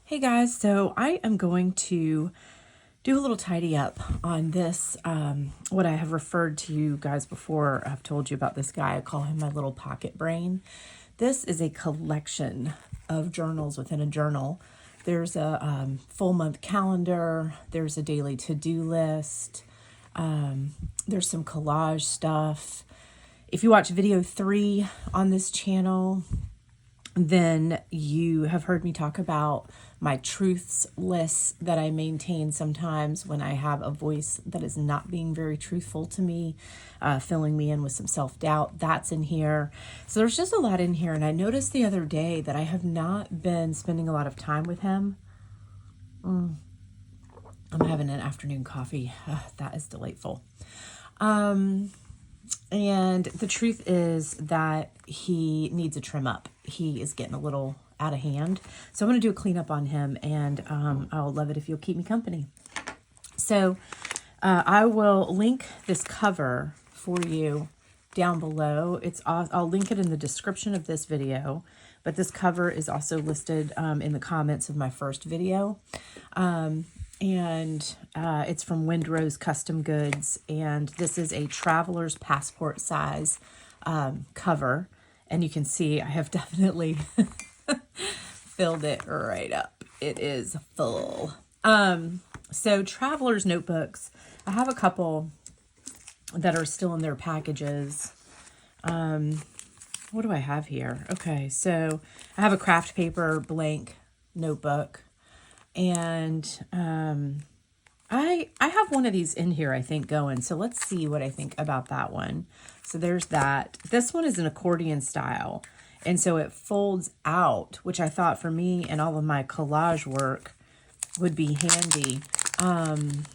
Hey guys, so I am going to do a little tidy up on this, what I have referred to you guys before. I've told you about this guy. I call him my little pocket brain. This is a collection of journals within a journal. There's a full month calendar. There's a daily to-do list. There's some collage stuff. If you watch video 3 on this channel, then you have heard me talk about my truths lists that I maintain sometimes when I have a voice that is not being very truthful to me, filling me in with some self-doubt. That's in here. So there's just a lot in here. And I noticed the other day that I have not been spending a lot of time with him. I'm having an afternoon coffee. That is delightful. And the truth is that he needs a trim up. He is getting a little out of hand. So I'm going to do a cleanup on him, and I'll love it if you'll keep me company. So I will link this cover for you down below. I'll link it in the description of this video, but this cover is also listed in the comments of my first video. It's from Windrose Custom Goods, and this is a traveler's passport size cover, and you can see I have definitely filled it right up. It is full. So traveler's notebooks, I have a couple that are still in their packages. What do I have here? Okay, so I have a craft paper blank notebook. And I have one of these in here, I think, going. So let's see what I think about that one. So there's that. This one is an accordion style. And so it folds out, which I thought for me and all of my collage work would be handy. And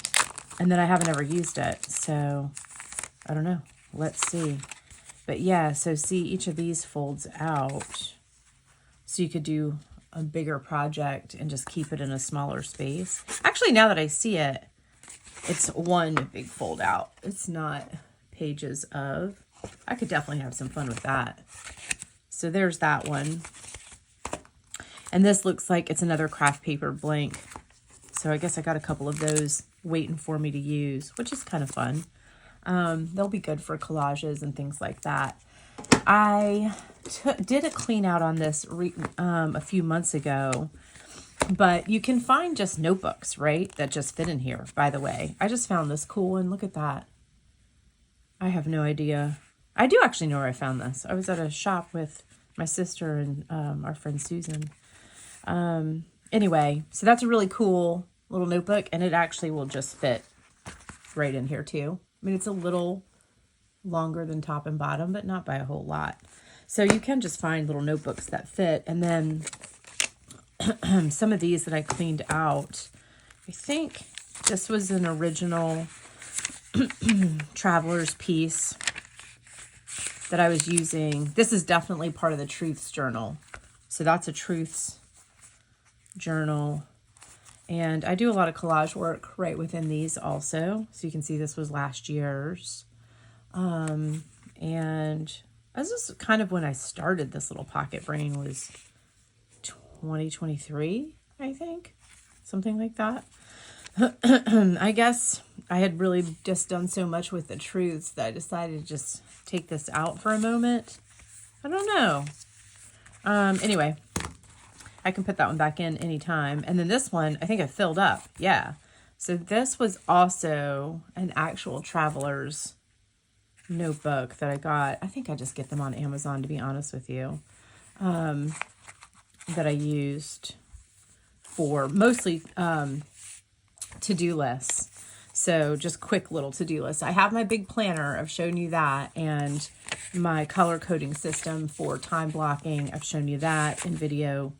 then I haven't ever used it. So I don't know. Let's see. But yeah, so see, each of these folds out. So you could do a bigger project and just keep it in a smaller space. Actually, now that I see it, it's one big fold out. It's not pages of. I could definitely have some fun with that. So there's that one. And this looks like it's another craft paper blank. So I guess I got a couple of those waiting for me to use, which is kind of fun. They'll be good for collages and things like that. I did a clean out on this a few months ago, but you can find just notebooks, right, that just fit in here, by the way. I just found this cool one. Look at that. I have no idea. I do actually know where I found this. I was at a shop with my sister and our friend Susan. Anyway, so that's a really cool little notebook, and it actually will just fit right in here too. I mean, it's a little longer than top and bottom, but not by a whole lot. So you can just find little notebooks that fit. And then some of these that I cleaned out, I think this was an original traveler's piece that I was using. This is definitely part of the Truths journal. So that's a Truths journal. And I do a lot of collage work right within these also. So you can see this was last year's. And this is kind of when I started this little pocket brain, was 2023, I think, something like that. I guess I had really just done so much with the truths that I decided to just take this out for a moment. I don't know. Anyway, I can put that one back in anytime. And then this one, I think I filled up. Yeah. So this was also an actual traveler's notebook that I got. I think I just get them on Amazon, to be honest with you, that I used for mostly to-do lists. So just quick little to-do lists. I have my big planner. I've shown you that, and my color coding system for time blocking. I've shown you that in video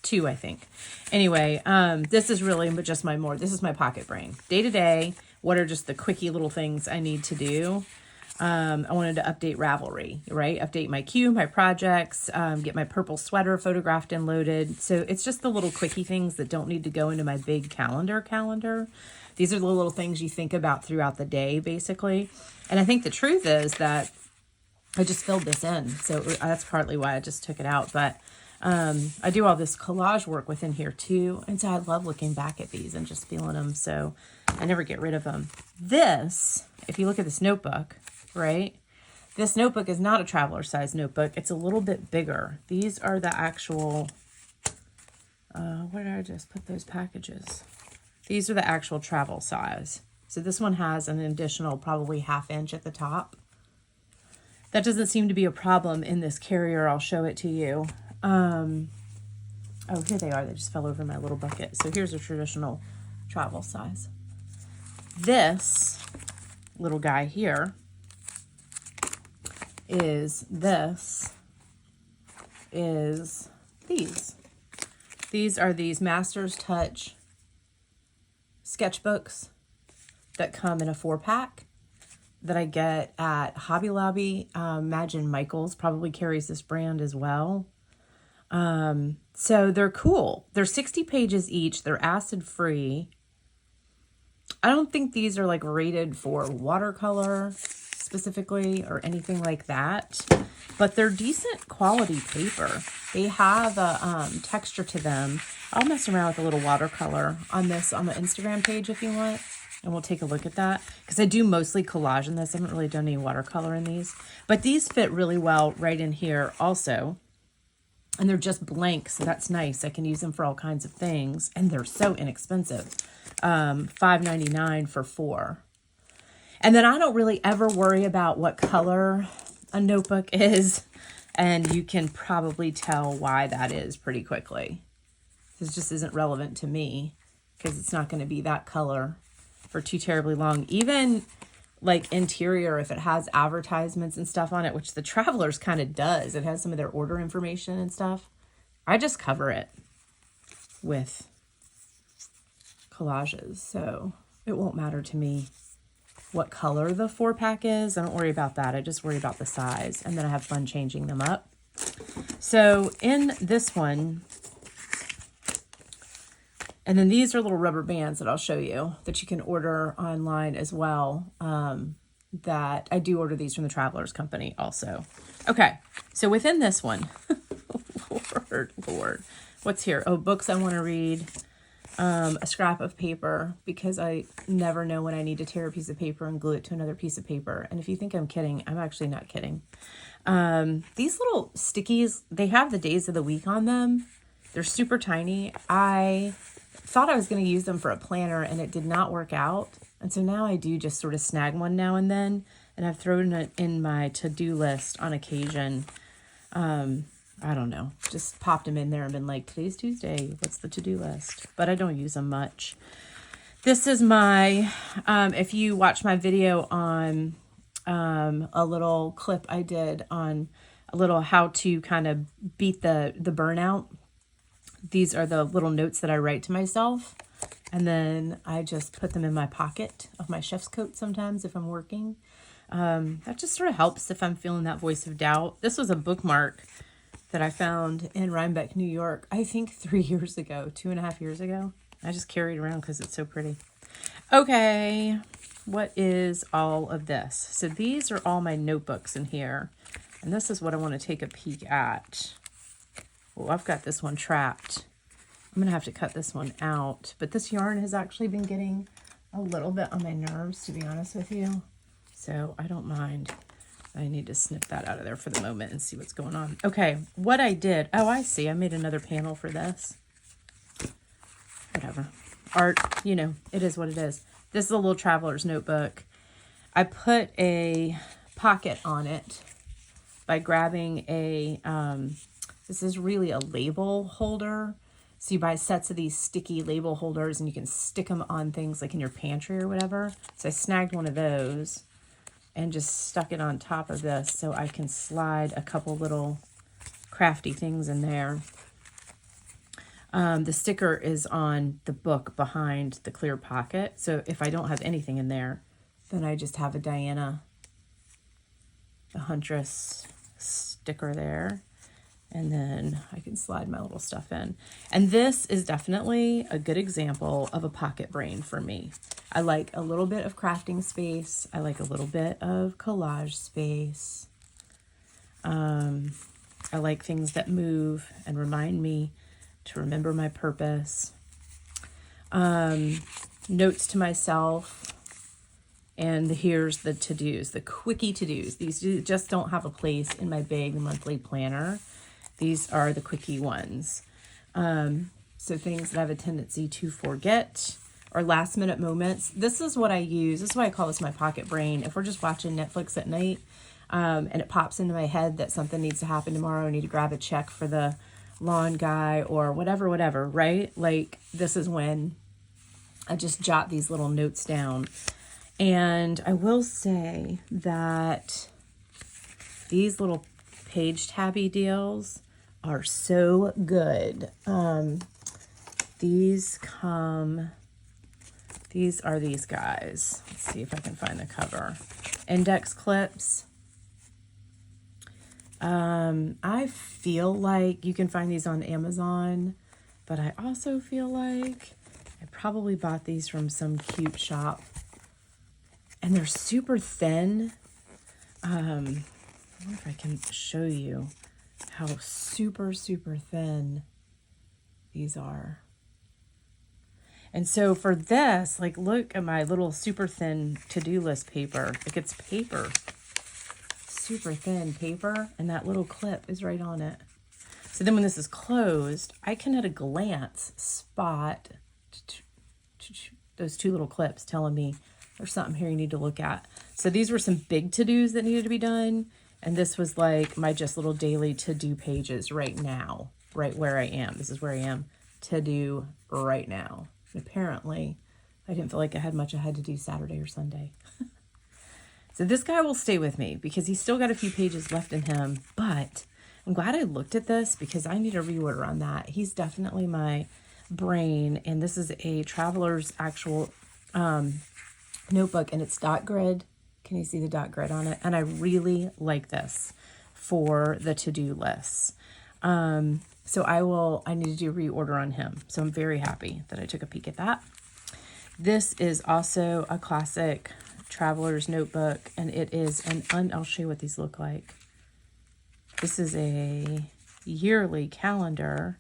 2, I think. Anyway, this is really just this is my pocket brain. Day to day, what are just the quickie little things I need to do? I wanted to update Ravelry, right? Update my queue, my projects, get my purple sweater photographed and loaded. So it's just the little quickie things that don't need to go into my big calendar. These are the little things you think about throughout the day, basically. And I think the truth is that I just filled this in. So that's partly why I just took it out. But I do all this collage work within here too. And so I love looking back at these and just feeling them. So I never get rid of them. This, if you look at this notebook, right? This notebook is not a traveler size notebook. It's a little bit bigger. These are the actual, where did I just put those packages? These are the actual travel size. So this one has an additional probably 1/2 inch at the top. That doesn't seem to be a problem in this carrier. I'll show it to you. Oh, here they are. They just fell over my little bucket. So here's a traditional travel size. This little guy here is these. These are these Master's Touch sketchbooks that come in a 4-pack that I get at Hobby Lobby. Imagine Michael's probably carries this brand as well. So they're cool. They're 60 pages each. They're acid free. I don't think these are like rated for watercolor specifically or anything like that, but they're decent quality paper. They have a texture to them. I'll mess around with a little watercolor on this on the Instagram page if you want, and we'll take a look at that because I do mostly collage in this. I haven't really done any watercolor in these, but these fit really well right in here also. And they're just blank, so that's nice. I can use them for all kinds of things, and they're so inexpensive. $5.99 for 4. And then I don't really ever worry about what color a notebook is, and you can probably tell why that is pretty quickly. This just isn't relevant to me because it's not going to be that color for too terribly long. Even like interior, if it has advertisements and stuff on it, which the Travelers kind of does, it has some of their order information and stuff, I just cover it with collages, so it won't matter to me what color the 4-pack is. I don't worry about that. I just worry about the size, and then I have fun changing them up. So in this one, and then these are little rubber bands that I'll show you that you can order online as well. That I do order these from the Travelers Company also. Okay, so within this one, Lord, what's here? Oh, books I want to read. A scrap of paper because I never know when I need to tear a piece of paper and glue it to another piece of paper. And if you think I'm kidding, I'm actually not kidding. These little stickies, they have the days of the week on them. They're super tiny. I thought I was going to use them for a planner and it did not work out. And so now I do just sort of snag one now and then. And I've thrown it in my to-do list on occasion. I don't know, just popped them in there and been like, today's Tuesday, what's the to-do list? But I don't use them much. This is my, if you watch my video on a little clip I did on a little how to kind of beat the burnout. These are the little notes that I write to myself. And then I just put them in my pocket of my chef's coat sometimes if I'm working. That just sort of helps if I'm feeling that voice of doubt. This was a bookmark that I found in Rhinebeck, New York, I think 3 years ago, 2.5 years ago. I just carried it around because it's so pretty. Okay, what is all of this? So these are all my notebooks in here. And this is what I want to take a peek at. Oh, I've got this one trapped. I'm going to have to cut this one out. But this yarn has actually been getting a little bit on my nerves, to be honest with you. So I don't mind. I need to snip that out of there for the moment and see what's going on. Okay, what I did, oh, I see. I made another panel for this. Whatever. Art, you know, it is what it is. This is a little traveler's notebook. I put a pocket on it by grabbing a, this is really a label holder. So you buy sets of these sticky label holders and you can stick them on things like in your pantry or whatever. So I snagged one of those and just stuck it on top of this so I can slide a couple little crafty things in there. The sticker is on the book behind the clear pocket. So if I don't have anything in there, then I just have a Diana, the Huntress sticker there. And then I can slide my little stuff in. And this is definitely a good example of a pocket brain for me. I like a little bit of crafting space. I like a little bit of collage space. I like things that move and remind me to remember my purpose. Notes to myself. And here's the to-dos, the quickie to-dos. These just don't have a place in my big monthly planner. These are the quickie ones. So things that I have a tendency to forget or last minute moments. This is what I use. This is why I call this my pocket brain. If we're just watching Netflix at night and it pops into my head that something needs to happen tomorrow, I need to grab a check for the lawn guy or whatever, right? Like this is when I just jot these little notes down. And I will say that these little page tabby deals are so good. These are these guys. Let's see if I can find the cover. Index clips. I feel like you can find these on Amazon, but I also feel like I probably bought these from some cute shop. And they're super thin. I wonder if I can show you how super thin these are. And so for this, like, look at my little super thin to-do list paper. Like, it's paper. Super thin paper. And that little clip is right on it. So then when this is closed, I can at a glance spot those two little clips telling me there's something here you need to look at. So these were some big to-dos that needed to be done. And this was like my just little daily to-do pages right now, right where I am. This is where I am to do right now. And apparently, I didn't feel like I had much I had to do Saturday or Sunday. So this guy will stay with me because he's still got a few pages left in him. But I'm glad I looked at this because I need a reorder on that. He's definitely my brain. And this is a Traveler's actual notebook, and it's dot grid. Can you see the dot grid on it? And I really like this for the to-do lists. So I need to do a reorder on him. So I'm very happy that I took a peek at that. This is also a classic Traveler's notebook, and it is I'll show you what these look like. This is a yearly calendar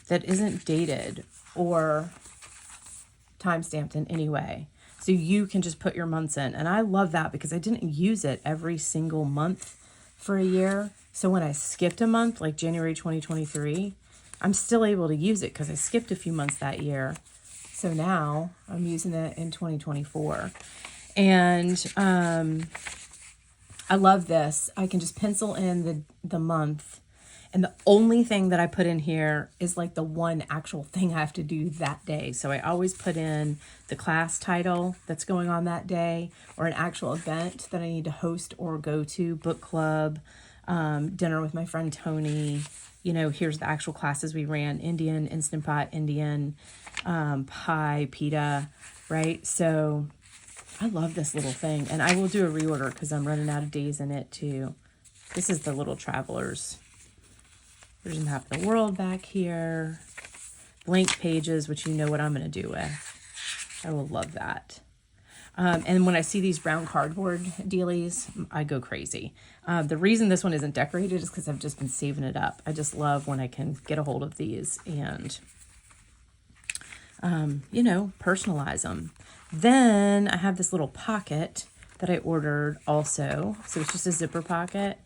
that isn't dated or time-stamped in any way. So you can just put your months in. And I love that because I didn't use it every single month for a year. So when I skipped a month, like January 2023, I'm still able to use it because I skipped a few months that year. So now I'm using it in 2024. And I love this. I can just pencil in the month. And the only thing that I put in here is like the one actual thing I have to do that day. So I always put in the class title that's going on that day or an actual event that I need to host or go to, book club, dinner with my friend Tony. You know, here's the actual classes we ran: Indian, Instant Pot, Indian, pie, pita, right? So I love this little thing. And I will do a reorder because I'm running out of days in it too. This is the little Travelers. There's a map of the world back here. Blank pages, which you know what I'm going to do with. I will love that. And when I see these brown cardboard dealies, I go crazy. The reason this one isn't decorated is because I've just been saving it up. I just love when I can get a hold of these and, personalize them. Then I have this little pocket that I ordered also. So it's just a zipper pocket.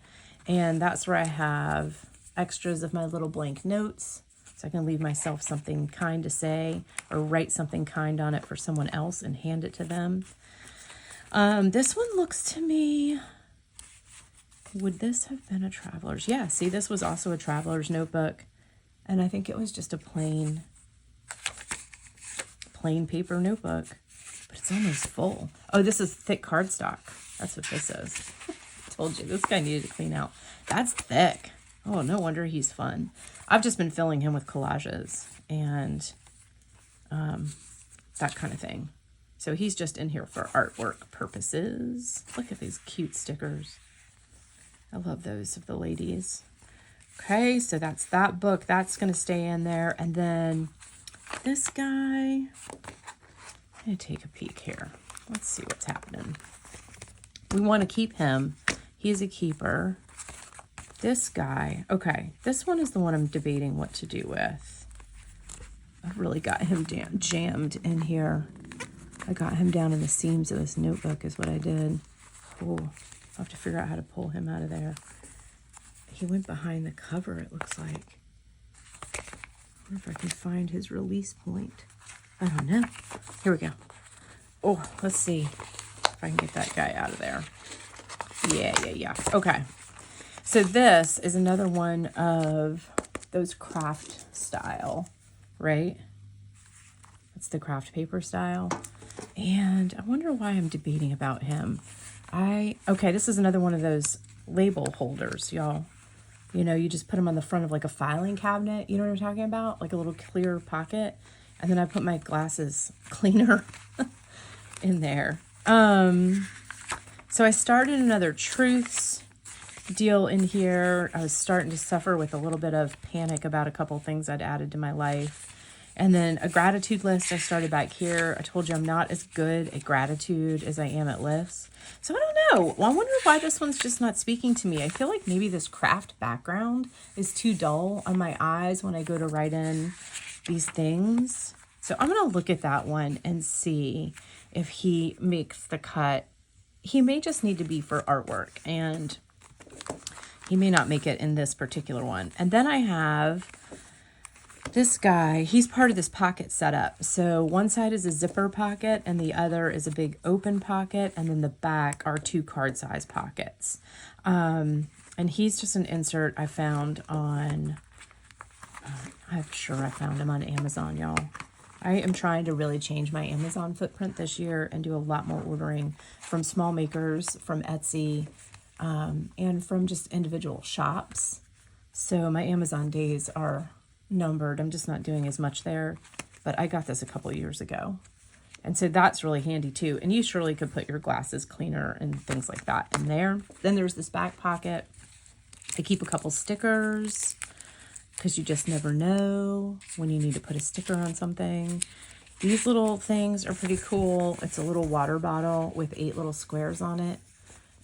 And that's where I have extras of my little blank notes. So I can leave myself something kind to say or write something kind on it for someone else and hand it to them. This one looks to me, would this have been a Traveler's? Yeah, see, this was also a Traveler's notebook. And I think it was just a plain paper notebook. But it's almost full. Oh, this is thick cardstock. That's what this is. I told you, this guy needed to clean out. That's thick. Oh, no wonder he's fun. I've just been filling him with collages and that kind of thing. So he's just in here for artwork purposes. Look at these cute stickers. I love those of the ladies. Okay, so that's that book. That's going to stay in there. And then this guy, I'm going to take a peek here. Let's see what's happening. We want to keep him. He's a keeper. This guy, okay, this one is the one I'm debating what to do with. I've really got him jammed in here. I got him down in the seams of this notebook is what I did. Oh, I'll have to figure out how to pull him out of there. He went behind the cover, it looks like. I wonder if I can find his release point. I don't know. Here we go. Oh, let's see if I can get that guy out of there. Yeah. Okay. So this is another one of those craft style, right? That's the craft paper style. And I wonder why I'm debating about him. Okay, this is another one of those label holders, y'all. You know, you just put them on the front of like a filing cabinet. You know what I'm talking about? Like a little clear pocket. And then I put my glasses cleaner in there. So I started another truths deal in here. I was starting to suffer with a little bit of panic about a couple things I'd added to my life. And then a gratitude list I started back here. I told you I'm not as good at gratitude as I am at lists. So I don't know. Well, I wonder why this one's just not speaking to me. I feel like maybe this craft background is too dull on my eyes when I go to write in these things. So I'm going to look at that one and see if he makes the cut. He may just need to be for artwork, and he may not make it in this particular one. And then I have this guy. He's part of this pocket setup. So one side is a zipper pocket and the other is a big open pocket. And then the back are 2 card size pockets. And he's just an insert I found on, I'm sure I found him on Amazon, y'all. I am trying to really change my Amazon footprint this year and do a lot more ordering from small makers, from Etsy, and from just individual shops. So my Amazon days are numbered. I'm just not doing as much there, but I got this a couple years ago. And so that's really handy too. And you surely could put your glasses cleaner and things like that in there. Then there's this back pocket. I keep a couple stickers because you just never know when you need to put a sticker on something. These little things are pretty cool. It's a little water bottle with 8 little squares on it.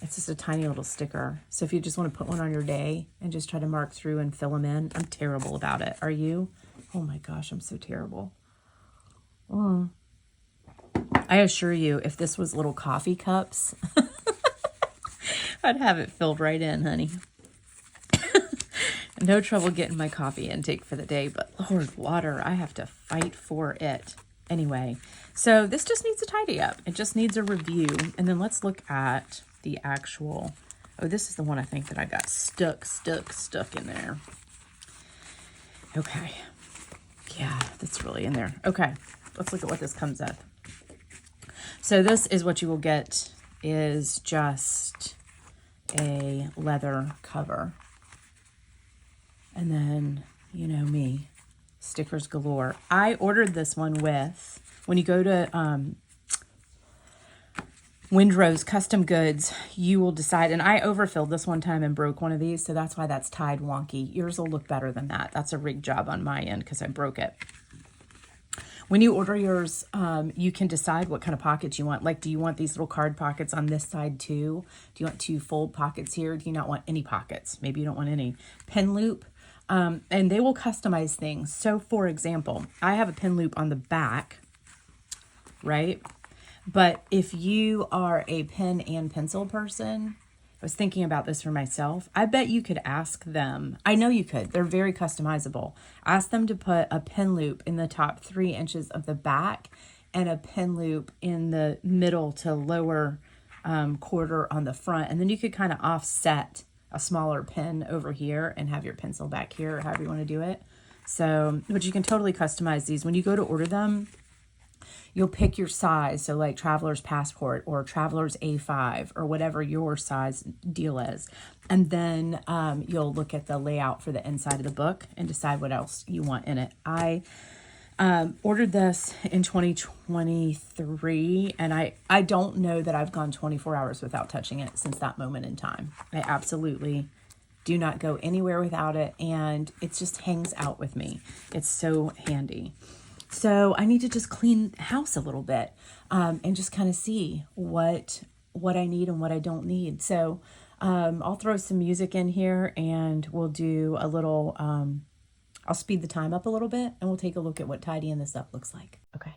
It's just a tiny little sticker. So if you just want to put one on your day and just try to mark through and fill them in. I'm terrible about it. Are you? Oh my gosh, I'm so terrible. I assure you, if this was little coffee cups, I'd have it filled right in, honey. No trouble getting my coffee intake for the day, but Lord, water, I have to fight for it. Anyway, so this just needs a tidy up. It just needs a review. And then let's look at the actual, oh, this is the one I think that I got stuck in there. Okay. Yeah, that's really in there. Okay, let's look at what this comes with. So this is what you will get, is just a leather cover. And then, you know me, stickers galore. I ordered this one with, when you go to Windrose Custom Goods, you will decide, and I overfilled this one time and broke one of these, so that's why that's tied wonky. Yours will look better than that. That's a rig job on my end because I broke it. When you order yours, you can decide what kind of pockets you want. Like, do you want these little card pockets on this side too? Do you want 2 fold pockets here? Do you not want any pockets? Maybe you don't want any. Pin loop. And they will customize things. So for example, I have a pin loop on the back, right? But if you are a pen and pencil person, I was thinking about this for myself. I bet you could ask them. I know you could. They're very customizable. Ask them to put a pin loop in the top 3 inches of the back and a pin loop in the middle to lower quarter on the front. And then you could kind of offset a smaller pen over here and have your pencil back here, or however you want to do it. So, but you can totally customize these. When you go to order them, you'll pick your size. So like Traveler's Passport or Traveler's A5 or whatever your size deal is. And then you'll look at the layout for the inside of the book and decide what else you want in it. I ordered this in 2023, and I don't know that I've gone 24 hours without touching it since that moment in time. I absolutely do not go anywhere without it, and it just hangs out with me. It's so handy. So I need to just clean the house a little bit and just kind of see what I need and what I don't need. So I'll throw some music in here and we'll do a little, I'll speed the time up a little bit and we'll take a look at what tidying this up looks like. Okay.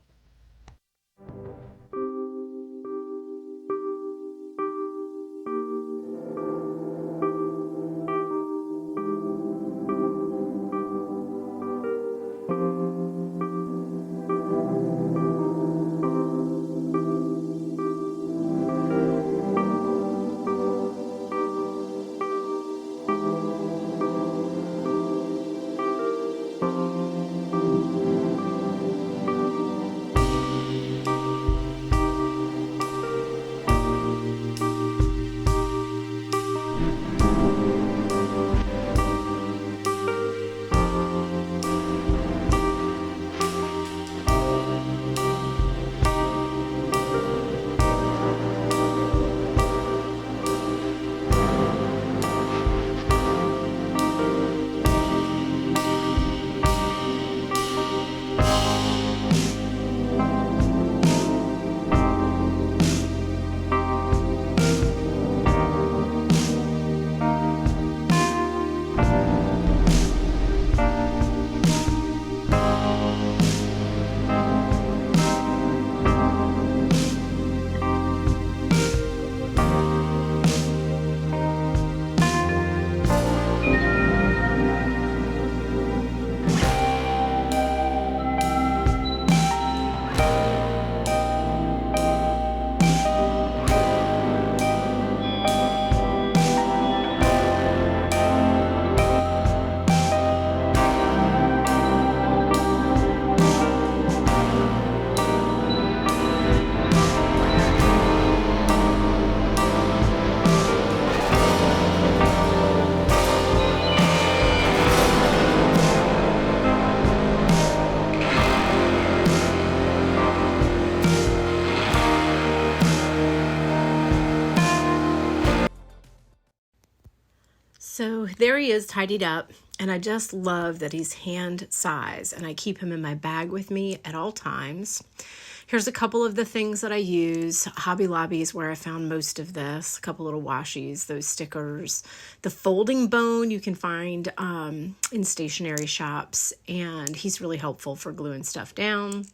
So there he is tidied up, and I just love that he's hand size and I keep him in my bag with me at all times. Here's a couple of the things that I use. Hobby Lobby is where I found most of this. A couple little washies, those stickers. The folding bone you can find in stationery shops, and he's really helpful for gluing stuff down.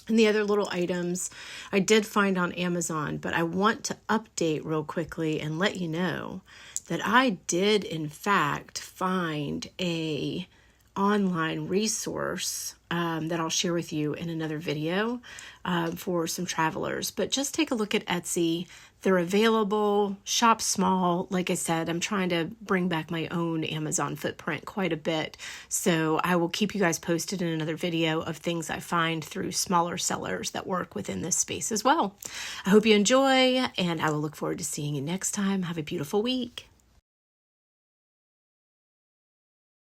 And the other little items I did find on Amazon, but I want to update real quickly and let you know that I did in fact find a online resource that I'll share with you in another video for some travelers. But just take a look at Etsy. They're available, shop small. Like I said, I'm trying to bring back my own Amazon footprint quite a bit. So I will keep you guys posted in another video of things I find through smaller sellers that work within this space as well. I hope you enjoy, and I will look forward to seeing you next time. Have a beautiful week.